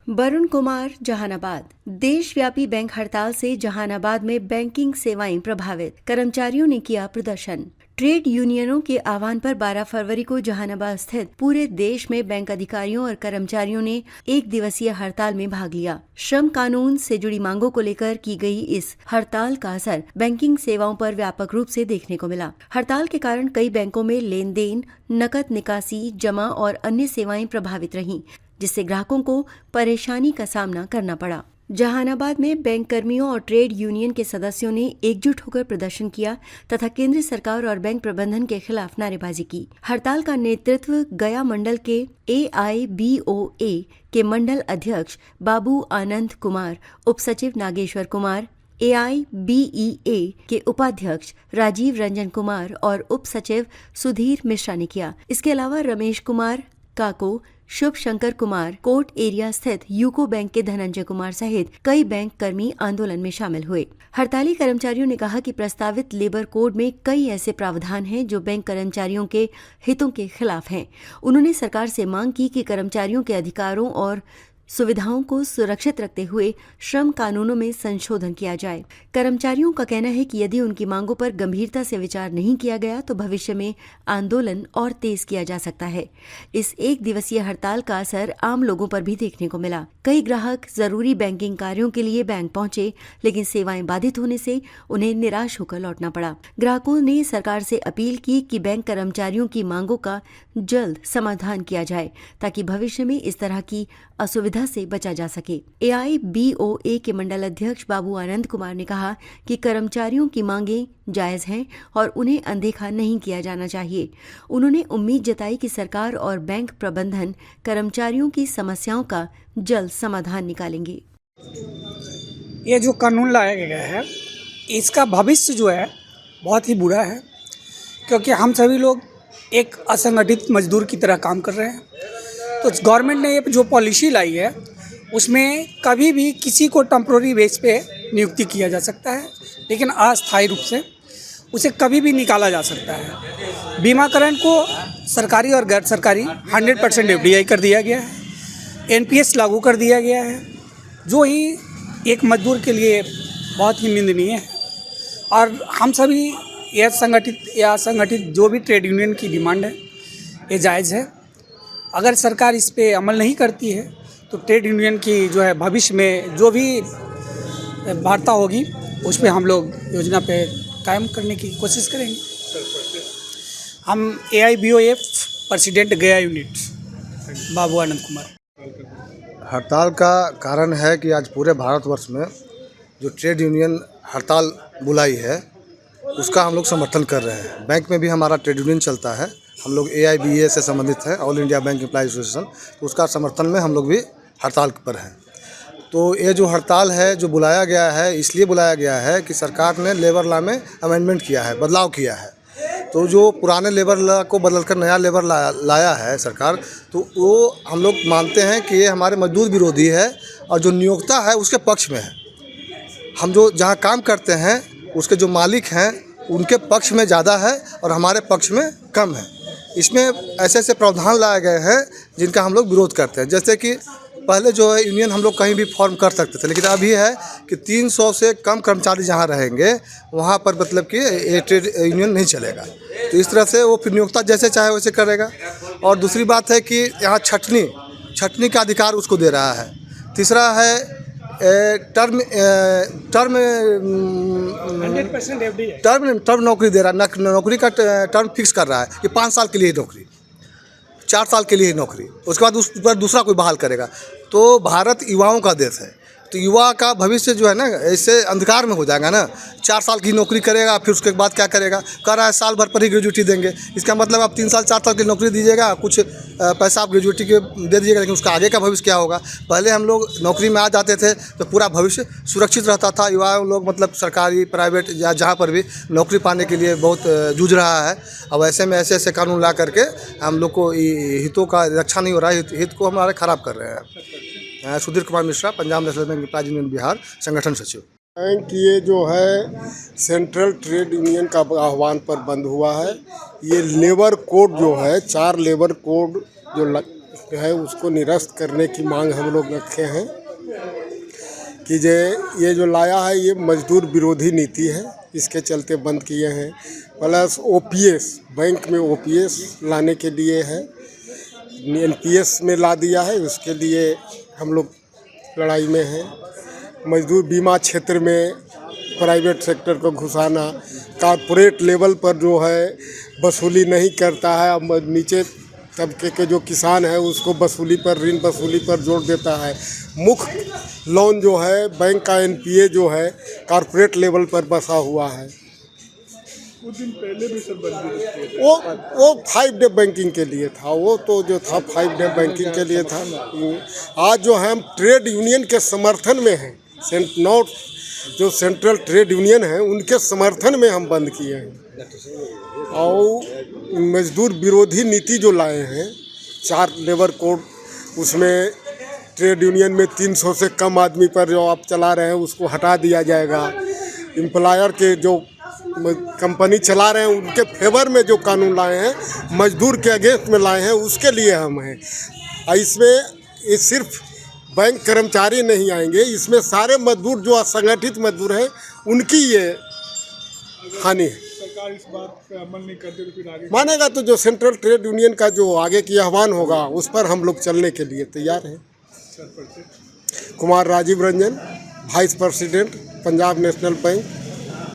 वरुण कुमार, जहानाबाद। देशव्यापी बैंक हड़ताल से जहानाबाद में बैंकिंग सेवाएं प्रभावित, कर्मचारियों ने किया प्रदर्शन। ट्रेड यूनियनों के आह्वान पर 12 फरवरी को जहानाबाद स्थित पूरे देश में बैंक अधिकारियों और कर्मचारियों ने एक दिवसीय हड़ताल में भाग लिया। श्रम कानून से जुड़ी मांगों को लेकर की गई इस हड़ताल का असर बैंकिंग सेवाओं पर व्यापक रूप से देखने को मिला। हड़ताल के कारण कई बैंकों में लेन देन, नकद निकासी, जमा और अन्य सेवाएं प्रभावित रहीं, जिससे ग्राहकों को परेशानी का सामना करना पड़ा। जहानाबाद में बैंक कर्मियों और ट्रेड यूनियन के सदस्यों ने एकजुट होकर प्रदर्शन किया तथा केंद्र सरकार और बैंक प्रबंधन के खिलाफ नारेबाजी की। हड़ताल का नेतृत्व गया मंडल के AIBOA के मंडल अध्यक्ष बाबू आनंद कुमार, उप सचिव नागेश्वर कुमार, AIBEA के उपाध्यक्ष राजीव रंजन कुमार और उप सचिव सुधीर मिश्रा ने किया। इसके अलावा रमेश कुमार काको, शुभ शंकर कुमार, कोर्ट एरिया स्थित यूको बैंक के धनंजय कुमार सहित कई बैंक कर्मी आंदोलन में शामिल हुए। हड़ताली कर्मचारियों ने कहा कि प्रस्तावित लेबर कोड में कई ऐसे प्रावधान हैं जो बैंक कर्मचारियों के हितों के खिलाफ हैं। उन्होंने सरकार से मांग की कि कर्मचारियों के अधिकारों और सुविधाओं को सुरक्षित रखते हुए श्रम कानूनों में संशोधन किया जाए। कर्मचारियों का कहना है कि यदि उनकी मांगों पर गंभीरता से विचार नहीं किया गया तो भविष्य में आंदोलन और तेज किया जा सकता है। इस एक दिवसीय हड़ताल का असर आम लोगों पर भी देखने को मिला। कई ग्राहक जरूरी बैंकिंग कार्यों के लिए बैंक पहुंचे, लेकिन सेवाएं बाधित होने से उन्हें निराश होकर लौटना पड़ा। ग्राहकों ने सरकार से अपील की कि बैंक कर्मचारियों की मांगों का जल्द समाधान किया जाए ताकि भविष्य में इस तरह की असुविधा से बचा जा सके। AIBOA के मंडल अध्यक्ष बाबू आनंद कुमार ने कहा कि कर्मचारियों की मांगें जायज हैं और उन्हें अनदेखा नहीं किया जाना चाहिए। उन्होंने उम्मीद जताई कि सरकार और बैंक प्रबंधन कर्मचारियों की समस्याओं का जल्द समाधान निकालेंगे। ये जो कानून लाया गया है, इसका भविष्य जो है बहुत ही बुरा है, क्योंकि हम सभी लोग एक असंगठित मजदूर की तरह काम कर रहे हैं। तो गवर्नमेंट ने ये जो पॉलिसी लाई है उसमें कभी भी किसी को टेम्प्रोरी बेस पे नियुक्ति किया जा सकता है, लेकिन अस्थायी रूप से उसे कभी भी निकाला जा सकता है। बीमाकरण को सरकारी और गैर सरकारी 100% FDI कर दिया गया है। NPS लागू कर दिया गया है, जो ही एक मजदूर के लिए बहुत ही निंदनीय है। और हम सभी यह संगठित या असंगठित जो भी ट्रेड यूनियन की डिमांड है, ये जायज़ है। अगर सरकार इस पे अमल नहीं करती है तो ट्रेड यूनियन की जो है भविष्य में जो भी वार्ता होगी उस पे हम लोग योजना पे कायम करने की कोशिश करेंगे। हम AIBOA प्रेसिडेंट गया यूनिट बाबू आनंद कुमार। हड़ताल का कारण है कि आज पूरे भारतवर्ष में जो ट्रेड यूनियन हड़ताल बुलाई है उसका हम लोग समर्थन कर रहे हैं। बैंक में भी हमारा ट्रेड यूनियन चलता है, हम लोग AIBA से संबंधित है, all India bank employ association, तो उसका समर्थन में हम लोग भी हड़ताल पर हैं। तो ये जो हड़ताल है जो बुलाया गया है, इसलिए बुलाया गया है कि सरकार ने लेबर लॉ में अमेंडमेंट किया है, बदलाव किया है। तो जो पुराने लेबर लॉ को बदलकर नया लेबर लाया है सरकार, तो वो हम लोग मानते हैं कि ये हमारे मजदूर विरोधी है और जो नियोक्ता है उसके पक्ष में है। हम जो जहाँ काम करते हैं उसके जो मालिक हैं उनके पक्ष में ज़्यादा है और हमारे पक्ष में कम है। इसमें ऐसे ऐसे प्रावधान लाए गए हैं जिनका हम लोग विरोध करते हैं। जैसे कि पहले जो है यूनियन हम लोग कहीं भी फॉर्म कर सकते थे, लेकिन अभी है कि 300 से कम कर्मचारी जहाँ रहेंगे वहाँ पर मतलब कि ये ट्रेड यूनियन नहीं चलेगा। तो इस तरह से वो फिर नियोक्ता जैसे चाहे वैसे करेगा। और दूसरी बात है कि यहाँ छटनी का अधिकार उसको दे रहा है। तीसरा है टर्म 100% नौकरी दे रहा है, नौकरी का टर्म फिक्स कर रहा है कि 5 साल के लिए नौकरी, 4 साल के लिए नौकरी, उसके बाद उस पर दूसरा कोई बहाल करेगा। तो भारत युवाओं का देश है, तो युवा का भविष्य जो है ना ऐसे अंधकार में हो जाएगा ना। 4 साल की नौकरी करेगा, फिर उसके बाद क्या करेगा? कह रहा है साल भर पर ही ग्रेजुएटी देंगे। इसका मतलब आप 3 साल 4 साल की नौकरी दीजिएगा, कुछ पैसा आप ग्रेजुएटी के दे दीजिएगा, लेकिन उसका आगे का भविष्य क्या होगा? पहले हम लोग नौकरी में आ जाते थे तो पूरा भविष्य सुरक्षित रहता था। युवा लोग मतलब सरकारी, प्राइवेट या जहाँ पर भी नौकरी पाने के लिए बहुत जूझ रहा है। अब ऐसे में ऐसे ऐसे कानून ला करके हम लोग को हितों का रक्षा नहीं हो रहा है, हित को हमारे ख़राब कर रहे हैं। Sudhir Kumar Mishra, Punjab national bank employees union Bihar, संगठन सचिव। बैंक ये जो है सेंट्रल ट्रेड यूनियन का आह्वान पर बंद हुआ है। ये लेबर कोड जो है, 4 लेबर कोड जो जो है उसको निरस्त करने की मांग हम लोग रखे हैं कि ये जो लाया है ये मजदूर विरोधी नीति है, इसके चलते बंद किए हैं। प्लस ओपीएस, बैंक में ओपीएस लाने के लिए है, एनपीएस में ला दिया है, उसके लिए हम लोग लड़ाई में हैं। मजदूर बीमा क्षेत्र में प्राइवेट सेक्टर को घुसाना, कॉरपोरेट लेवल पर जो है वसूली नहीं करता है, अब नीचे तबके के जो किसान है उसको वसूली पर, ऋण वसूली पर जोर देता है। मुख्य लोन जो है बैंक का एनपीए जो है कॉरपोरेट लेवल पर बसा हुआ है। कुछ दिन पहले भी सर बंदी वो 5 डे बैंकिंग के लिए था, वो तो जो था 5 डे बैंकिंग के लिए था। आज जो है हम ट्रेड यूनियन के समर्थन में हैं, नॉर्थ जो सेंट्रल ट्रेड यूनियन है उनके समर्थन में हम बंद किए हैं। और मजदूर विरोधी नीति जो लाए हैं 4 लेबर कोड, उसमें ट्रेड यूनियन में 300 से कम आदमी पर जो आप चला रहे हैं उसको हटा दिया जाएगा। एम्प्लॉयर के जो कंपनी चला रहे हैं उनके फेवर में जो कानून लाए हैं, मजदूर के अगेंस्ट में लाए हैं, उसके लिए हम हैं। इसमें ये सिर्फ बैंक कर्मचारी नहीं आएंगे, इसमें सारे मजदूर जो असंगठित मजदूर हैं उनकी ये हानि है। सरकार इस बात पे अमल नहीं करती तो फिर आगे मानेगा तो जो सेंट्रल ट्रेड यूनियन का जो आगे की आह्वान होगा उस पर हम लोग चलने के लिए तैयार हैं। सर पर से Kumar Rajiv Ranjan, vice president Punjab national bank.